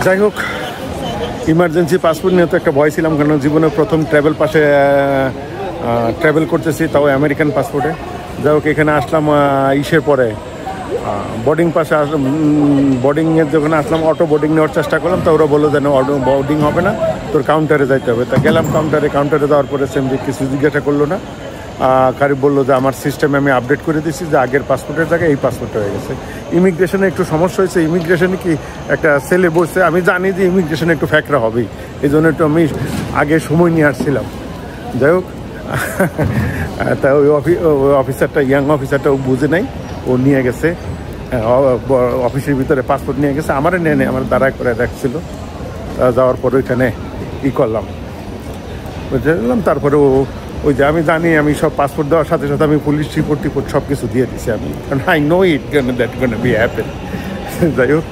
যাই হোক, emergency passport নিয়ে তো একটা ভয় ছিলাম, কারণ জীবনে প্রথম ট্রাভেল করতেছি, তাও আমেরিকান পাসপোর্টে। যাই হোক, এখানে আসলাম ইসের পরে বোর্ডিং পাশে বোর্ডিংয়ের যখন আসলাম, অটো বোর্ডিং নেওয়ার চেষ্টা করলাম, তো ওরা বললো যেন অটো বোর্ডিং হবে না, তোর কাউন্টারে যাইতে হবে। তা গেলাম কাউন্টারে যাওয়ার পরে সেম কিছু জিজ্ঞাসা করলো না, কারি বললো যে আমার সিস্টেমে আমি আপডেট করে দিচ্ছি যে আগের পাসপোর্টের জায়গায় এই পাসপোর্ট হয়ে গেছে। ইমিগ্রেশনে একটু সমস্যা হয়েছে, ইমিগ্রেশনে কি একটা সেলে বসছে, আমি জানি যে ইমিগ্রেশনে একটু ফ্যাকরা হবেই, এই জন্য একটু আমি আগে সময় নিয়ে আসছিলাম। যাই হোক, তা ওই অফিসারটা, ইয়াং অফিসারটা ও বুঝে নাই, ও নিয়ে গেছে অফিসের ভিতরে পাসপোর্ট নিয়ে গেছে, আমারে নিয়ে নেই, আমার দাঁড়ায় করে রাখছিল। যাওয়ার পরে ওইখানে করলাম, বুঝলাম। তারপরে ওই যে আমি জানি, আমি সব পাসপোর্ট দেওয়ার সাথে সাথে আমি পুলিশ রিপোর্ট সব কিছু দিয়ে দিছি আমি, কারণ I know that B happen. যাই হোক,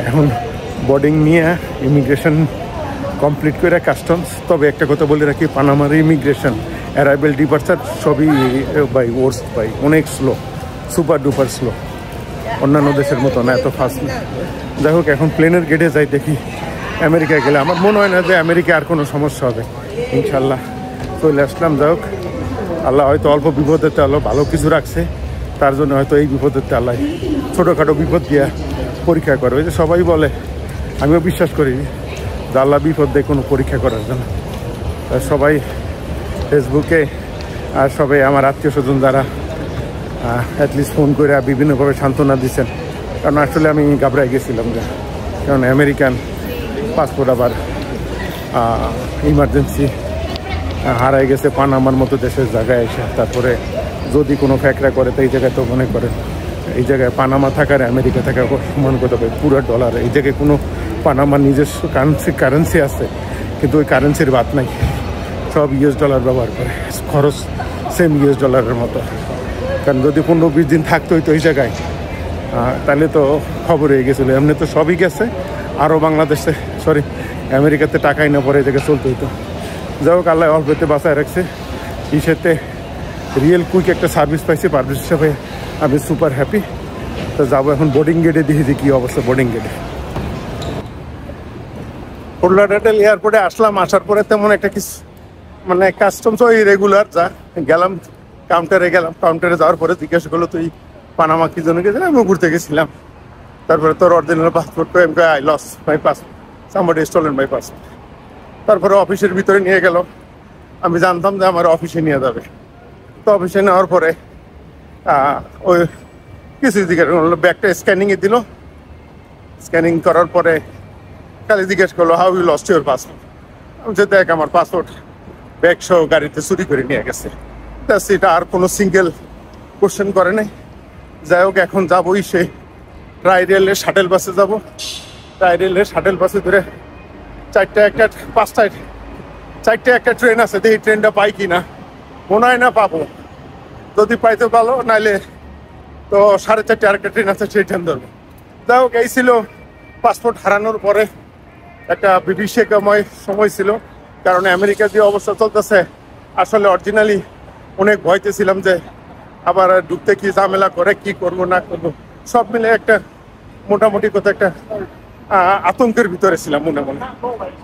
এখন বোর্ডিং নিয়ে ইমিগ্রেশন কমপ্লিট করে কাস্টমস। তবে একটা কথা বলে রাখি, পানামার ইমিগ্রেশন অ্যারাইভেল ডিপার্চার সবই অনেক স্লো, সুপার ডুপার স্লো, অন্যান্য দেশের মতো না, এত ফাস্ট না। যাই হোক, এখন প্লেনের গেটে যাই, দেখি আমেরিকায় গেলে আমার মনে হয় না যে আমেরিকায় আর কোনো সমস্যা হবে, ইনশাল্লাহ। চলে আসলাম। যাই হোক, আল্লাহ হয়তো অল্প বিপদেতে আল্লাহ ভালো কিছু রাখছে, তার জন্য হয়তো এই বিপদেতে আল্লাহ ছোটোখাটো বিপদ দিয়ে পরীক্ষা করে। ওই যে সবাই বলে, আমিও বিশ্বাস করি যে আল্লাহ বিপদ দিয়ে কোনো পরীক্ষা করার জন্য। সবাই ফেসবুকে আর সবাই আমার আত্মীয় স্বজন যারা অ্যাটলিস্ট ফোন করে বিভিন্নভাবে সান্ত্বনা দিচ্ছেন, কারণ আসলে আমি ঘাবড়াই গেছিলাম যে, কারণ আমেরিকান পাসপোর্ট আবার ইমার্জেন্সি হারাই গেছে পানামার মতো দেশের জায়গায় এসে, তারপরে যদি কোনো ফ্যাকরা করে তো এই জায়গায় তো মনে করেন এই জায়গায় পানামা থাকার আমেরিকা থাকা সমান কথা পাই, পুরো ডলার। এই জায়গায় কোনো পানামার নিজস্ব কারেন্সি আছে, কিন্তু ওই কারেন্সির বাদ নাই, সব ইউএস ডলার ব্যবহার করে, খরচ সেম ইউএস ডলারের মতো। কারণ যদি 15-20 দিন থাকতো হইতো এই জায়গায়, তাহলে তো খবর হয়ে গেছিলো। এমনি তো সবই গেছে, আরও বাংলাদেশে আমেরিকাতে টাকাই না পরে এই জায়গায় চলতে হইতো। যাই হোক, আল্লাহ অল্পতে বাঁচায় রাখছে। ইসেতে রিয়েল কুইক একটা সার্ভিস পাইছি, পারভিস হিসাবে আমি সুপার হ্যাপি। তো যাবো এখন বোর্ডিং গেটে, দেখি যে কী অবস্থা বোর্ডিং গেটে। ফোর্ট লডারডেল এয়ারপোর্টে আসলাম, আসার পরে তেমন একটা কিছু মানে কাস্টমস ওই রেগুলার যা গেলাম, কাউন্টারে যাওয়ার পরে জিজ্ঞাসা করলো তুই পানামা কি জন্য গেছিলাম, আমি ঘুরতে গেছিলাম। তারপরে তোর original passport, I loss my passport, somebody stolen my passport. তারপরে অফিসের ভিতরে নিয়ে গেল, আমি জানতাম যে আমার অফিসে নিয়ে যাবে। তো অফিসে নেওয়ার পরে ওই কিছু জিজ্ঞাসা করলো, ব্যাগটা স্ক্যানিংয়ে দিল। স্ক্যানিং করার পরে খালি জিজ্ঞেস করলো how you lost your passport. আমি যে দেখ আমার পাসপোর্ট ব্যাগ সহ গাড়িতে চুরি করে নিয়ে গেছে। সেটা আর কোনো সিঙ্গেল কোশ্চেন করে নাই। যাই হোক, এখন যাবোই সে ট্রাই রেলের শাটেল বাসে যাবো। ট্রাই রেলের শাটেল বাসে ধরে 4টা একটা ট্রেন আছে, দেখি ট্রেনটা পাই কি না, মনে হয় না পাবো। যদি পাইতে ভালো, নাইলে তো 4:30 আরেকটা ট্রেন আছে, সেই ট্রেন ধরবো। যাই হোক, এই ছিল পাসপোর্ট হারানোর পরে একটা বিভীষিকাময় সময় ছিল, কারণ আমেরিকার যে অবস্থা চলতেছে, আসলে অরিজিনালি অনেক ভয়তে ছিলাম যে আবার ঢুকতে কি ঝামেলা করে, কি করব না করবো, সব মিলে একটা মোটামুটি কত একটা আতঙ্কের ভিতরে ছিলাম মনে মনে।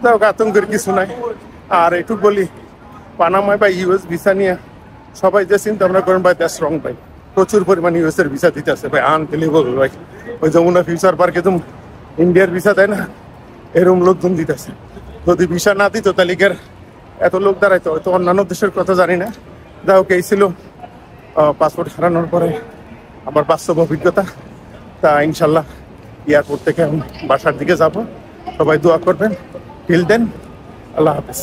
যাই হোক, আতঙ্কের কিছু নাই। আর এটুকু বলি, পানামায় বা ইউএস ভিসা নিয়ে সবাই যে চিন্তা ভাবনা করেন ভাই, দ্যাটস রং ভাই। প্রচুর পরিমাণ ইউএসের ভিসা দিতে আছে ভাই, আনবিলিভেবল ভাই। ওই যমুনা ফিউচার পার্কে যেমন ইন্ডিয়ার ভিসা দেয় না, এরকম লোকজন দিতেছে। যদি ভিসা না দিত তাহলে এত লোক দাঁড়াইতো, হয়তো অন্যান্য দেশের কথা জানি না। যাই হোক, এই ছিল পাসপোর্ট হারানোর পরে আমার বাস্তব অভিজ্ঞতা। তা ইনশাল্লাহ এয়ারপোর্ট থেকে আমি বাসার দিকে যাব। সবাই দোয়া করবেন। টিল দেন, আল্লাহ হাফেজ।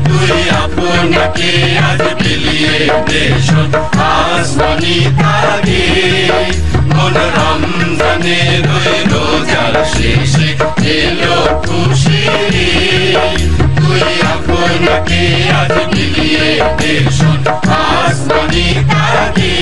তুই আপনাকে আজ বিলিয়ে দেশ আসমানি তাগে, মন রমজানের ওই রোজার শেষে এলো খুশি। তুই আপনাকে আজ বিলিয়ে দেশ আসমানি তাগে।